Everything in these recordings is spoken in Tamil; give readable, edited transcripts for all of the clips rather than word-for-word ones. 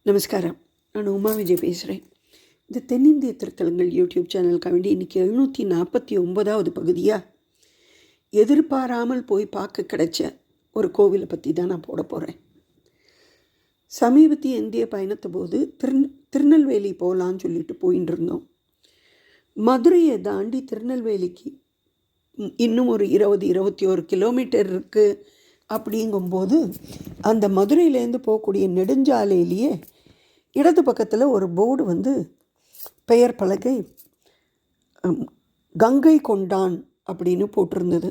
நமஸ்காரம். நான் உமா விஜய் பேசுகிறேன். இந்த தென்னிந்திய திருத்தலங்கள் யூடியூப் சேனலுக்காக வேண்டி இன்றைக்கி 749வது பகுதியாக எதிர்பாராமல் போய் பார்க்க கிடைச்ச ஒரு கோவிலை பற்றி தான் நான் போட போகிறேன். சமீபத்திய இந்திய பயணத்து போது திருநெல்வேலி போகலான்னு சொல்லிட்டு போயின்னு இருந்தோம். மதுரையை தாண்டி திருநெல்வேலிக்கு இன்னும் ஒரு 20-21 கிலோமீட்டர் இருக்குது. அப்படிங்கும்போது அந்த மதுரையிலேருந்து போகக்கூடிய நெடுஞ்சாலையிலேயே இடது பக்கத்தில் ஒரு போர்டு பெயர் பலகை கங்கை கொண்டான் அப்படின்னு போட்டிருந்தது.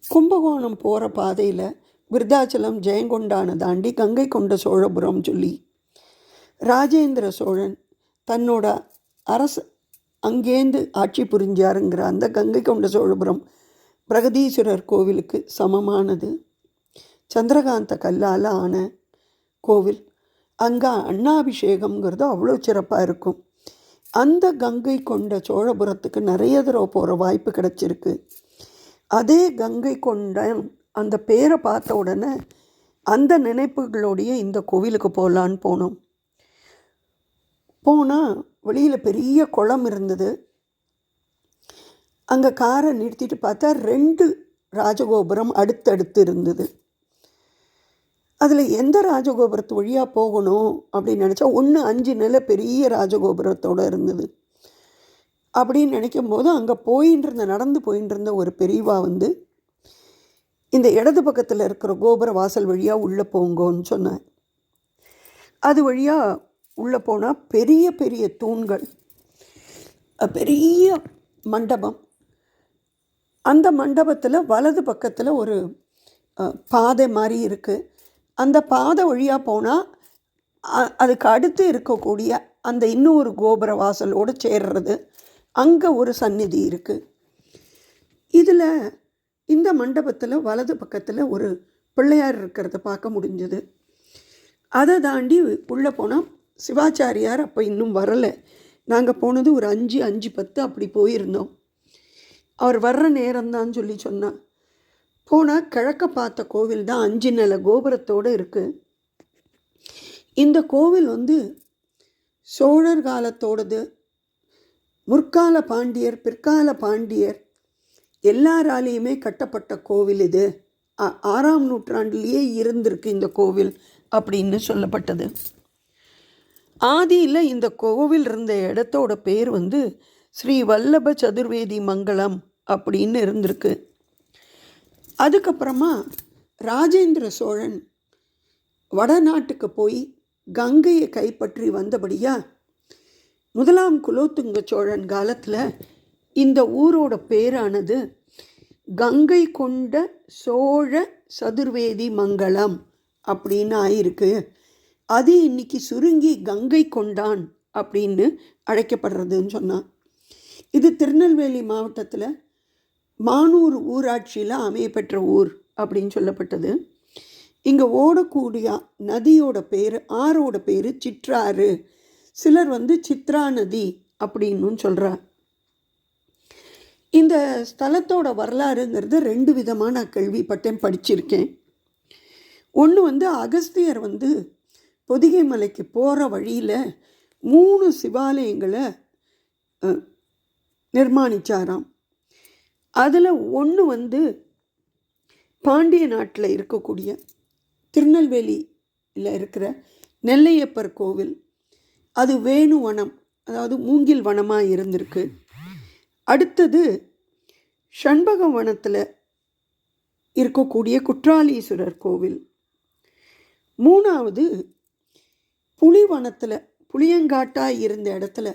கும்பகோணம் போகிற பாதையில் விருத்தாச்சலம் ஜெயங்கொண்டானை தாண்டி கங்கை கொண்ட சோழபுரம் சொல்லி ராஜேந்திர சோழன் தன்னோட அங்கேருந்து ஆட்சி புரிஞ்சாருங்கிற அந்த கங்கை கொண்ட சோழபுரம் பிரகதீஸ்வரர் கோவிலுக்கு சமமானது. சந்திரகாந்த கல்லால் ஆன கோவில். அங்கே அண்ணாபிஷேகம்ங்கிறது அவ்வளோ சிறப்பாக இருக்கும். அந்த கங்கை கொண்ட சோழபுரத்துக்கு நிறைய தடவை போகிற வாய்ப்பு கிடச்சிருக்கு. அதே கங்கை கொண்ட அந்த பேரை பார்த்த உடனே அந்த நினைப்புகளோடைய இந்த கோவிலுக்கு போகலான்னு போனோம். போனால் வெளியில் பெரிய குளம் இருந்தது. அங்கே காரை நிறுத்திட்டு பார்த்தா 2 ராஜகோபுரம் அடுத்தடுத்து இருந்தது. அதில் எந்த ராஜகோபுரத்து வழியாக போகணும் அப்படின்னு நினச்சா 5 நிலை பெரிய ராஜகோபுரத்தோடு இருந்தது. அப்படின்னு நினைக்கும் போது அங்கே நடந்து போயின்னு இருந்த ஒரு பெரியவா இந்த இடது பக்கத்தில் இருக்கிற கோபுர வாசல் வழியாக உள்ளே போங்கன்னு சொன்னார். அது வழியாக உள்ளே போனால் பெரிய பெரிய தூண்கள், பெரிய மண்டபம். அந்த மண்டபத்தில் வலது பக்கத்தில் ஒரு பாதை மாதிரி இருக்குது. அந்த பாதை வழியாக போனால் அதுக்கு அடுத்து இருக்கக்கூடிய அந்த இன்னொரு கோபுர வாசலோடு சேர்றது. அங்கே ஒரு சந்நிதி இருக்குது. இதில் இந்த மண்டபத்தில் வலது பக்கத்தில் ஒரு பிள்ளையார் இருக்கிறத பார்க்க முடிஞ்சது. அதை தாண்டி உள்ளே போனால் சிவாச்சாரியார் அப்போ இன்னும் வரலை. நாங்கள் போனது ஒரு 5:10 அப்படி போயிருந்தோம். அவர் வர்ற நேரம்தான் சொன்னார். போனால் கிழக்க பார்த்த கோவில் தான் 5 நிலை கோபுரத்தோடு இருக்குது. இந்த கோவில் சோழர் காலத்தோடது. முற்கால பாண்டியர், பிற்கால பாண்டியர் எல்லாராலேயுமே கட்டப்பட்ட கோவில் இது. 6ஆம் நூற்றாண்டிலேயே இருந்திருக்கு இந்த கோவில் அப்படின்னு சொல்லப்பட்டது. ஆதியில் இந்த கோவில் இருந்த இடத்தோட பேர் ஸ்ரீ வல்லப சதுர்வேதி மங்கலம் அப்படின்னு இருந்திருக்கு. அதுக்கப்புறமா ராஜேந்திர சோழன் வடநாட்டுக்கு போய் கங்கையை கைப்பற்றி வந்தபடியா 1ஆம் குலோத்துங்க சோழன் காலத்தில் இந்த ஊரோட பேரானது கங்கை கொண்ட சோழ சதுர்வேதி மங்கலம் அப்படின்னு ஆயிருக்கு. அது இன்னைக்கு சுருங்கி கங்கை கொண்டான் அப்படின்னு அழைக்கப்படுறதுன்னு சொன்னான். இது திருநெல்வேலி மாவட்டத்தில் மானூர் ஊராட்சியில் அமையப்பெற்ற ஊர் அப்படின்னு சொல்லப்பட்டது. இங்கே ஓடக்கூடிய நதியோட பேர், ஆறோட பேர் சிற்றாறு. சிலர் சித்ரா நதி அப்படின்னு சொல்கிறார். இந்த ஸ்தலத்தோட வரலாறுங்கிறது 2 விதமாக நான் கேள்விப்பட்டேன், படிச்சிருக்கேன். ஒன்று அகஸ்தியர் பொதிகை மலைக்கு போகிற வழியில் 3 சிவாலயங்களை நிர்மாணித்தாராம். அதில் ஒன்று பாண்டிய நாட்டில் இருக்கக்கூடிய திருநெல்வேலியில் இருக்கிற நெல்லையப்பர் கோவில். அது வேணுவனம், அதாவது மூங்கில் வனமாக இருந்திருக்கு. அடுத்தது ஷண்பக வனத்தில் இருக்கக்கூடிய குற்றாலீஸ்வரர் கோவில். 3வது புலிவனத்தில் புளியங்காட்டாக இருந்த இடத்துல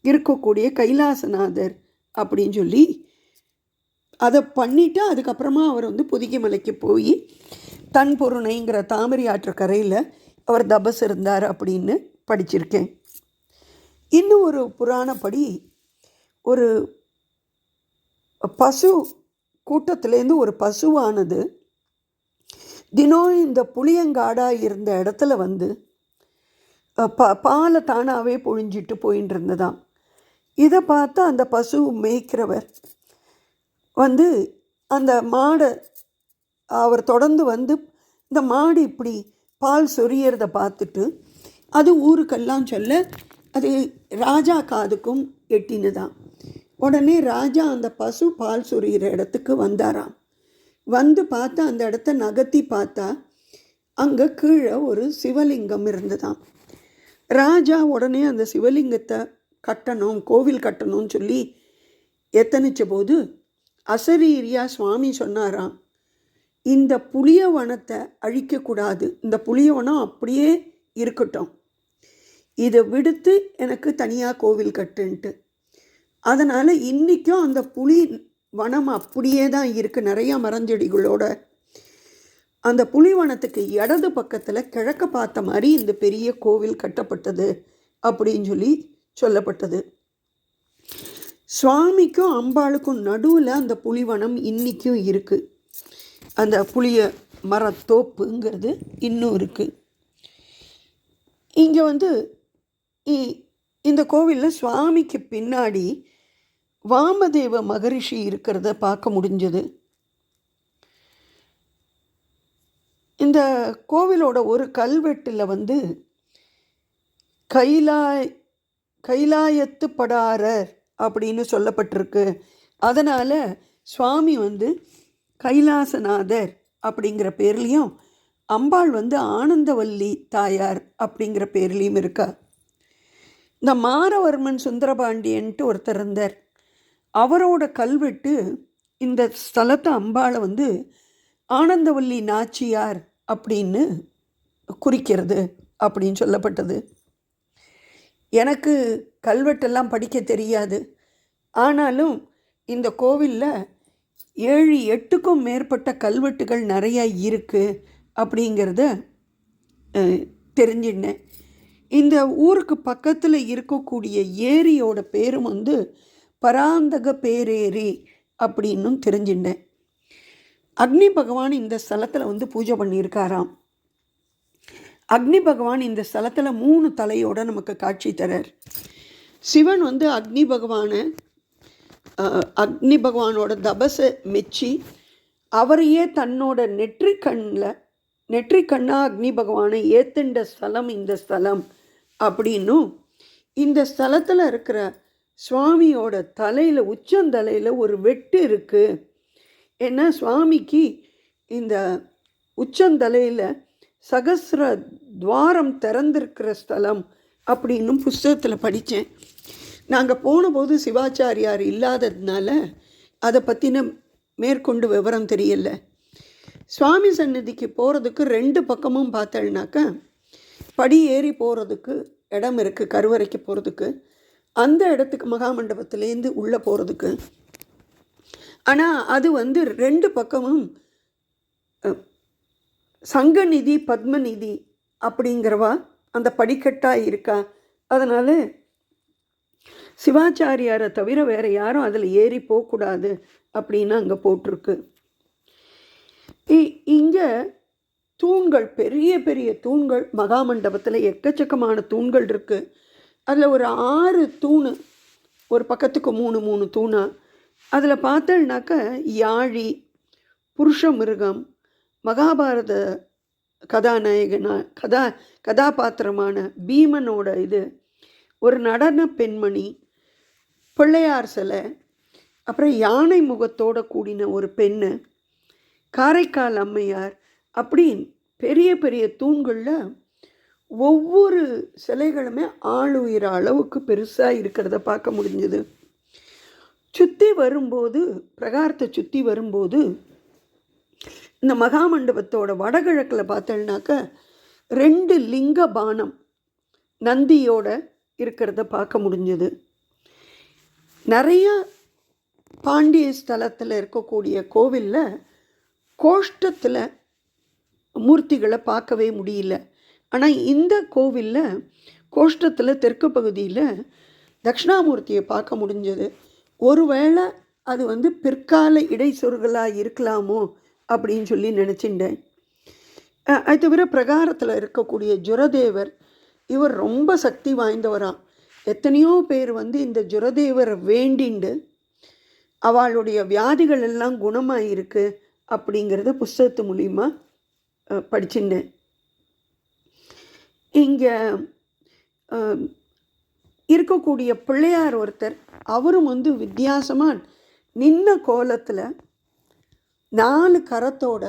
இருக்கக்கூடிய கைலாசநாதர் அப்படின்னு சொல்லி அதை பண்ணிவிட்டு அதுக்கப்புறமா அவர் பொதிகை மலைக்கு போய் தன்பொருணைங்கிற தாமரை ஆற்று கரையில் அவர் தபஸ் இருந்தார் அப்படின்னு படிச்சிருக்கேன். இன்னும் ஒரு புராணப்படி ஒரு பசு கூட்டத்திலேருந்து ஒரு பசுவானது தினம் இந்த புளியங்காடாக இருந்த இடத்துல பாலை தானாகவே பொழிஞ்சிட்டு போயின்னு இருந்ததாம். இதை பார்த்து அந்த பசு மேய்க்கிறவர் அந்த மாடை அவர் தொடர்ந்து இந்த மாடு இப்படி பால் சொரியறத பார்த்துட்டு அது ஊருக்கெல்லாம் சொல்ல அது ராஜா காதுக்கும் எட்டினுதான். உடனே ராஜா அந்த பசு பால் சொரிகிற இடத்துக்கு வந்தாராம். வந்து பார்த்தா அந்த இடத்த நகர்த்தி பார்த்தா அங்கே கீழே ஒரு சிவலிங்கம் இருந்ததாம். ராஜா உடனே அந்த சிவலிங்கத்தை கட்டணும், கோவில் கட்டணும்னு சொல்லி எத்தனிச்ச போது அசரீரியா சுவாமி சொன்னாராம், இந்த புளியவனத்தை அழிக்கக்கூடாது, இந்த புளியவனம் அப்படியே இருக்கட்டும், இதை விடுத்து எனக்கு தனியாக கோவில் கட்டுன்ட்டு. அதனால் இன்றைக்கும் அந்த புலி வனம் அப்படியே தான் இருக்குது, நிறையா மரஞ்செடிகளோட. அந்த புலிவனத்துக்கு இடது பக்கத்தில் கிழக்க பார்த்த மாதிரி இந்த பெரிய கோவில் கட்டப்பட்டது அப்படின்னு சொல்லி சொல்லப்பட்டது. சுவாமிக்கும் அம்பாளுக்கும் நடுவில் அந்த புலிவனம் இன்றைக்கும் இருக்குது. அந்த புளிய மரத்தோப்புங்கிறது இன்னும் இருக்குது. இங்கே இந்த கோவிலில் சுவாமிக்கு பின்னாடி வாமதேவ மகரிஷி இருக்கிறத பார்க்க முடிஞ்சது. இந்த கோவிலோட ஒரு கல்வெட்டில் கைலாயத்து படாரர் அப்படின்னு சொல்லப்பட்டிருக்கு. அதனால் சுவாமி கைலாசநாதர் அப்படிங்கிற பேர்லேயும் அம்பாள் ஆனந்தவல்லி தாயார் அப்படிங்கிற பேர்லேயும் இருக்கா. இந்த மாரவர்மன் சுந்தரபாண்டியன்ட்டு ஒருத்தர் இருந்தார். அவரோட கல்வெட்டு இந்த ஸ்தலத்தை அம்பாளை ஆனந்தவல்லி நாச்சியார் அப்படின்னு குறிக்கிறது அப்படின்னு சொல்லப்பட்டது. எனக்கு கல்வெட்டெல்லாம் படிக்க தெரியாது. ஆனாலும் இந்த கோவிலில் 7-8க்கும் மேற்பட்ட கல்வெட்டுகள் நிறையா இருக்குது அப்படிங்கிறத தெரிஞ்சினேன். இந்த ஊருக்கு பக்கத்தில் இருக்கக்கூடிய ஏரியோட பேரும் பராந்தக பேரேரி அப்படின்னும் தெரிஞ்சினேன். அக்னி பகவான் இந்த ஸ்தலத்தில் பூஜை பண்ணியிருக்காராம். அக்னி பகவான் இந்த ஸ்தலத்தில் 3 தலையோடு நமக்கு காட்சி தரார். சிவன் அக்னி பகவானோட தபஸை மெச்சி அவரையே தன்னோட நெற்றிக்கண்ணா அக்னி பகவானை ஏத்துண்ட ஸ்தலம் இந்த ஸ்தலம் அப்படின்னும், இந்த ஸ்தலத்தில் இருக்கிற சுவாமியோட தலையில் உச்சந்தலையில் ஒரு வெட்டு இருக்குது. ஏன்னா சுவாமிக்கு இந்த உச்சந்தலையில் சகஸ்ர துவாரம் திறந்திருக்கிற ஸ்தலம் அப்படின்னும் புஸ்தகத்தில் படித்தேன். நாங்கள் போனபோது சிவாச்சாரியார் இல்லாததுனால அதை பற்றின மேற்கொண்டு விவரம் தெரியல. சுவாமி சந்நிதிக்கு போகிறதுக்கு 2 பக்கமும் பார்த்தேன்னாக்கா படி ஏறி போகிறதுக்கு இடம் இருக்குது, கருவறைக்கு போகிறதுக்கு. அந்த இடத்துக்கு மகாமண்டபத்திலேருந்து உள்ளே போகிறதுக்கு. ஆனால் அது 2 பக்கமும் சங்கநிதி பத்மநிதி அப்படிங்கிறவா அந்த படிக்கட்டாக இருக்கா. அதனால் சிவாச்சாரியாரை தவிர வேறு யாரும் அதில் ஏறி போகக்கூடாது அப்படின்னு அங்கே போட்டிருக்கு. இங்கே தூண்கள், பெரிய பெரிய தூண்கள், மகாமண்டபத்தில் எக்கச்சக்கமான தூண்கள் இருக்குது. அதில் ஒரு 6 தூணு, ஒரு பக்கத்துக்கு 3 தூணா. அதில் பார்த்தேன்னாக்க யாழி, புருஷ மிருகம், மகாபாரத கதாபாத்திரமான பீமனோட ஒரு நடன பெண்மணி, பிள்ளையார் சிலை, அப்புறம் யானை முகத்தோடு கூடின ஒரு பெண்ணு, காரைக்கால் அம்மையார், அப்படி பெரிய பெரிய தூண்களில் ஒவ்வொரு சிலைகளுமே ஆளுயிர அளவுக்கு பெருசாக இருக்கிறத பார்க்க முடிஞ்சது. சுற்றி வரும்போது, பிரகாரத்தை சுற்றி வரும்போது, இந்த மகாமண்டபத்தோட வடகிழக்கில் பார்த்தோன்னாக்க 2 லிங்க பானம் நந்தியோட இருக்கிறத பார்க்க முடிஞ்சது. நிறைய பாண்டிய ஸ்தலத்தில் இருக்கக்கூடிய கோவிலில் கோஷ்டத்தில் மூர்த்திகளை பார்க்கவே முடியல. ஆனால் இந்த கோவிலில் கோஷ்டத்தில் தெற்கு பகுதியில் தட்சிணாமூர்த்தியை பார்க்க முடிஞ்சது. ஒருவேளை அது பிற்கால இடைச்சொற்களாக இருக்கலாமோ அப்படின்னு சொல்லி நினச்சிட்டேன். அது தவிர பிரகாரத்தில் இருக்கக்கூடிய ஜுரதேவர், இவர் ரொம்ப சக்தி வாய்ந்தவராம். எத்தனையோ பேர் இந்த ஜுரதேவரை வேண்டிண்டு அவளுடைய வியாதிகள் எல்லாம் குணமாக இருக்குது அப்படிங்கிறத புஸ்தகத்து மூலிமா படிச்சுட்டேன். இங்கே இருக்கக்கூடிய பிள்ளையார் ஒருத்தர், அவரும் வந்து வித்தியாசமாக நின்ன கோலத்தில் 4 கரத்தோட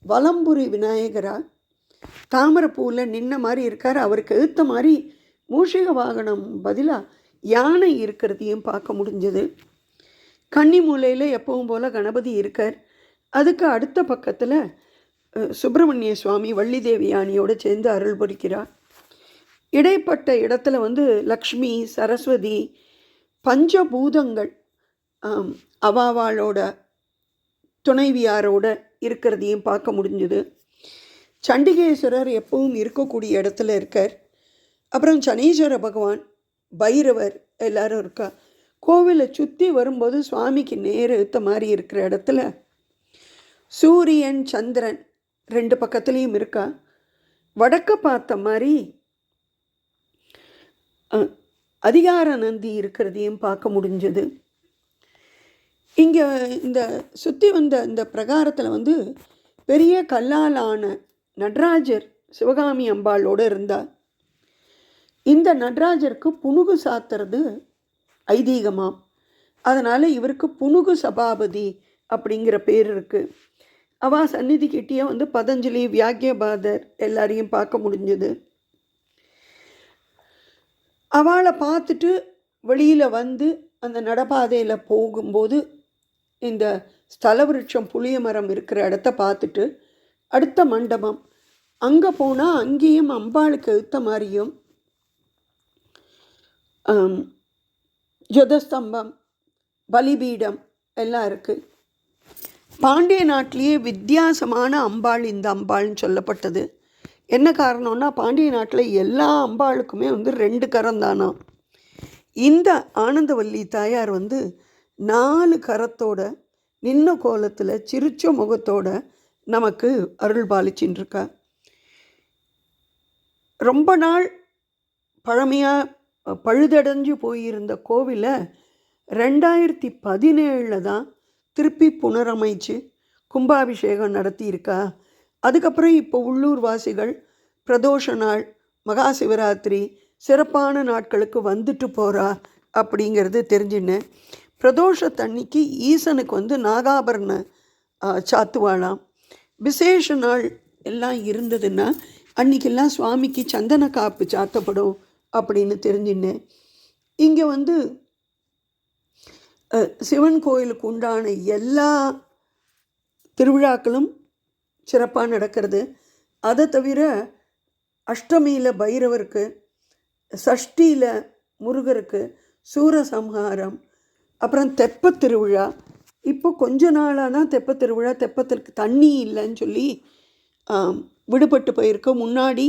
வலம்புரி விநாயகராக தாமரைப்பூவில் நின்ன மாதிரி இருக்கார். அவருக்கு எழுத்த மாதிரி மூஷிக வாகனம் பதிலாக யானை இருக்கிறதையும் பார்க்க முடிஞ்சது. கன்னி மூலையில் எப்பவும் போல் கணபதி இருக்கார். அதுக்கு அடுத்த பக்கத்தில் சுப்பிரமணிய சுவாமி வள்ளி தேவி யானையோடு சேர்ந்து அருள் புரிக்கிறார். இடைப்பட்ட இடத்துல வந்து லக்ஷ்மி, சரஸ்வதி, பஞ்சபூதங்கள் அவாவாளோட துணைவியாரோட இருக்கிறதையும் பார்க்க முடிஞ்சுது. சண்டிகேஸ்வரர் எப்பவும் இருக்கக்கூடிய இடத்துல இருக்கார். அப்புறம் சனீஸ்வர பகவான், பைரவர் எல்லாரும் இருக்கா. கோவிலை சுற்றி வரும்போது சுவாமிக்கு நேர் எடுத்த மாதிரி இருக்கிற இடத்துல சூரியன், சந்திரன் 2 பக்கத்துலேயும் இருக்கா. வடக்க பார்த்த மாதிரி அதிகார நந்தி இருக்கிறதையும் பார்க்க முடிஞ்சது. இங்கே இந்த சுற்றி வந்த இந்த பிரகாரத்தில் வந்து பெரிய கல்லாலான நடராஜர் சிவகாமி அம்பாளோடு இருந்தார். இந்த நடராஜருக்கு புனுகு சாத்துறது ஐதீகமாம். அதனால் இவருக்கு புனுகு சபாபதி அப்படிங்கிற பேர் இருக்குது. அவா சந்நிதி கிட்டேயே வந்து பதஞ்சலி, வியாக்கியபாதர் எல்லாரையும் பார்க்க முடிஞ்சது. அவளை பார்த்துட்டு வெளியில் வந்து அந்த நடப்பாதையில் போகும்போது இந்த ஸ்தல விருட்சம் புளிய மரம் இருக்கிற இடத்த பார்த்துட்டு அடுத்த மண்டபம் அங்கே போனால் அங்கேயும் அம்பாளுக்கு எழுத்த மாதிரியும் ஜொதஸ்தம்பம், பலிபீடம் எல்லாம் இருக்குது. பாண்டிய நாட்டிலேயே வித்தியாசமான அம்பாள் இந்த அம்பாள்னு சொல்லப்பட்டது. என்ன காரணம்னா, பாண்டிய நாட்டில் எல்லா அம்பாளுக்குமே வந்து 2 கரம் தானா. இந்த ஆனந்தவல்லி தாயார் வந்து 4 கரத்தோட நின்ன கோலத்தில் சிரிச்ச முகத்தோட நமக்கு அருள் பாலிச்சின்ருக்கா. ரொம்ப நாள் பழமையாக பழுதடைஞ்சு போயிருந்த கோவிலை 2017 தான் திருப்பி புனரமைச்சு கும்பாபிஷேகம் நடத்தியிருக்கா. அதுக்கப்புறம் இப்போ உள்ளூர் வாசிகள் பிரதோஷ நாள், மகா சிவராத்திரி சிறப்பான நாட்களுக்கு வந்துட்டு போகிறா அப்படிங்கிறது தெரிஞ்சுன்னு. பிரதோஷத்தன்னைக்கு ஈசனுக்கு வந்து நாகாபரண சாத்துவாளாம். விசேஷ நாள் எல்லாம் இருந்ததுன்னா அன்றைக்கெல்லாம் சுவாமிக்கு சந்தன காப்பு சாத்தப்படும் அப்படின்னு தெரிஞ்சுன்னு. இங்கே வந்து சிவன் கோயிலுக்கு உண்டான எல்லா திருவிழாக்களும் சிறப்பாக நடக்கிறது. அதை தவிர அஷ்டமியில் பைரவருக்கு, சஷ்டியில் முருகருக்கு சூரசம்ஹாரம், அப்புறம் தெப்பத் திருவிழா. இப்போ கொஞ்ச நாளாக தான் தெப்பத் திருவிழா, தெப்பத்திற்கு தண்ணி இல்லைன்னு சொல்லி விடுபட்டு போயிருக்க. முன்னாடி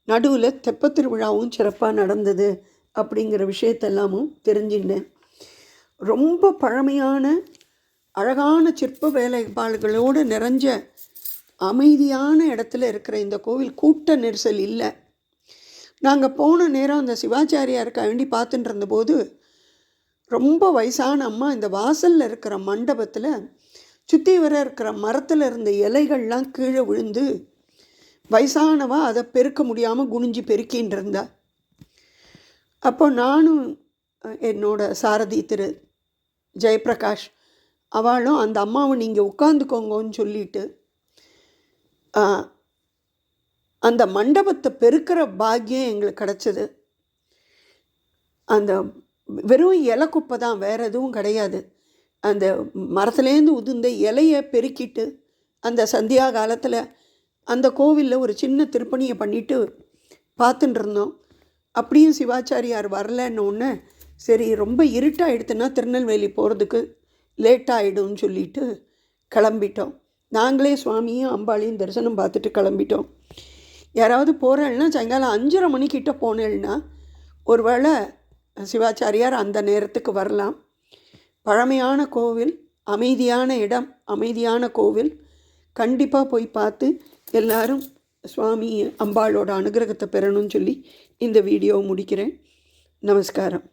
நடுவில் தெப்பத் திருவிழாவும் சிறப்பாக நடந்தது அப்படிங்கிற விஷயத்தெல்லாமும் தெரிஞ்சுட்டேன். ரொம்ப பழமையான அழகான சிற்ப வேலைப்பாடுகளோடு நிறைஞ்ச அமைதியான இடத்துல இருக்கிற இந்த கோவில் கூட்ட நெரிசல் இல்லை. நாங்கள் போன நேரம் அந்த சிவாச்சாரியாருக்கு வேண்டி பார்த்துட்டு இருந்தபோது ரொம்ப வயசான அம்மா இந்த வாசலில் இருக்கிற மண்டபத்தில் சுற்றி வர இருக்கிற மரத்தில் இருந்த இலைகள்லாம் கீழே விழுந்து வயசானவா அதை பெருக்க முடியாமல் குனிஞ்சு பெருக்கின்னு இருந்தா. அப்போ நானும் என்னோட சாரதி திரு ஜெயபிரகாஷ் அவளும் அந்த அம்மாவை நீங்கள் உட்காந்துக்கோங்கன்னு சொல்லிட்டு அந்த மண்டபத்தை பெருக்கிற பாக்கியம் எங்களுக்கு கிடச்சிது. அந்த வெறும் இலை குப்பை தான், வேறு எதுவும் கிடையாது. அந்த மரத்துலேருந்து உதிர்ந்த இலையை பெருக்கிட்டு அந்த சந்தியா காலத்தில் அந்த கோவிலில் ஒரு சின்ன திருப்பணியை பண்ணிவிட்டு பார்த்துட்டு இருந்தோம். அப்படியும் சிவாச்சாரியார் வரலன்னு சரி ரொம்ப இருட்டாக எடுத்துன்னா திருநெல்வேலி போகிறதுக்கு லேட்டாகிடும்னு சொல்லிட்டு கிளம்பிட்டோம். நாங்களே சுவாமியும் அம்பாளையும் தரிசனம் பார்த்துட்டு கிளம்பிட்டோம். யாராவது போகிறேன்னா சாயங்காலம் 5:30 மணிக்கிட்ட போனேன்னா ஒரு வேளை சிவாச்சாரியார் அந்த நேரத்துக்கு வரலாம். பழமையான கோவில், அமைதியான இடம், அமைதியான கோவில். கண்டிப்பாக போய் பார்த்து எல்லாரும் சுவாமி அம்பாளோட அனுகிரகத்தை பெறணும்னு சொல்லி இந்த வீடியோவை முடிக்கிறேன். நமஸ்காரம்.